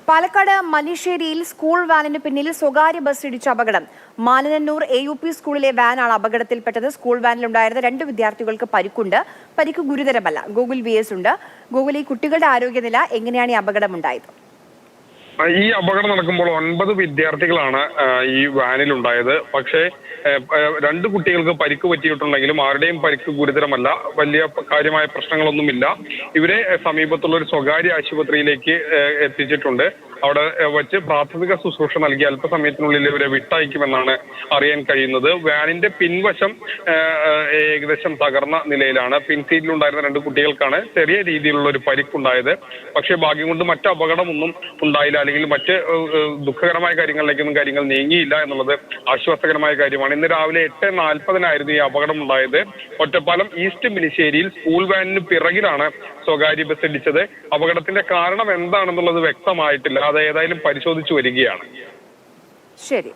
Palakkad മല്ലിശ്ശേരിയിൽ school വാനിന് പിന്നിൽ സ്വകാര്യ bus ഇടിച്ച അപകടം. മാനനന്നൂർ AUP സ്കൂളിലെ വാനാണ് അപകടത്തിൽപ്പെട്ടത്. സ്കൂൾ വാനിലുണ്ടായിരുന്ന 2 വിദ്യാർത്ഥികൾക്ക് പരിക്കുണ്ട്. പരിക്ക് ഗുരുതരമല്ല. ഗൂഗിൾ VS ഉണ്ട്. ഗൂഗിൾ, ഈ കുട്ടികളുടെ ആരോഗ്യനില എങ്ങനെയാണ് ഈ അപകടമുണ്ടായത്? ഈ അപകടം നടക്കുമ്പോൾ 9 വിദ്യാർത്ഥികളാണ് ഈ വാനിലുണ്ടായത്. പക്ഷേ 2 കുട്ടികൾക്ക് പരിക്ക് പറ്റിയിട്ടുണ്ടെങ്കിലും ആരുടെയും പരിക്ക് ഗുരുതരമല്ല. വലിയ കാര്യമായ പ്രശ്നങ്ങളൊന്നുമില്ല. ഇവരെ സമീപത്തുള്ള ഒരു സ്വകാര്യ ആശുപത്രിയിലേക്ക് എത്തിച്ചിട്ടുണ്ട്. അവിടെ വെച്ച് പ്രാഥമിക ശുശ്രൂഷ നൽകി അല്പസമയത്തിനുള്ളിൽ ഇവരെ വിട്ടയക്കുമെന്നാണ് അറിയാൻ കഴിയുന്നത്. വാനിന്റെ പിൻവശം ഏകദേശം തകർന്ന നിലയിലാണ്. പിൻസീറ്റിലുണ്ടായിരുന്ന 2 കുട്ടികൾക്കാണ് ചെറിയ രീതിയിലുള്ള ഒരു പരിക്കുണ്ടായത്. പക്ഷേ ഭാഗ്യം കൊണ്ട് മറ്റു അപകടമൊന്നും ഉണ്ടായില്ല, അല്ലെങ്കിൽ മറ്റ് ദുഃഖകരമായ കാര്യങ്ങളിലേക്കൊന്നും കാര്യങ്ങൾ നീങ്ങിയില്ല എന്നുള്ളത് ആശ്വാസകരമായ കാര്യമാണ്. ഇന്ന് രാവിലെ 8:40 ഈ അപകടം ഉണ്ടായത്. ഒറ്റപ്പാലം ഈസ്റ്റ് മിനിശ്ശേരിയിൽ സ്കൂൾ വാനിന് പിറകിലാണ് സ്വകാര്യ ബസ് ഇടിച്ചത്. അപകടത്തിന്റെ കാരണം എന്താണെന്നുള്ളത് വ്യക്തമായിട്ടില്ല. അത് ഏതായാലും പരിശോധിച്ചു വരികയാണ്. ശരി.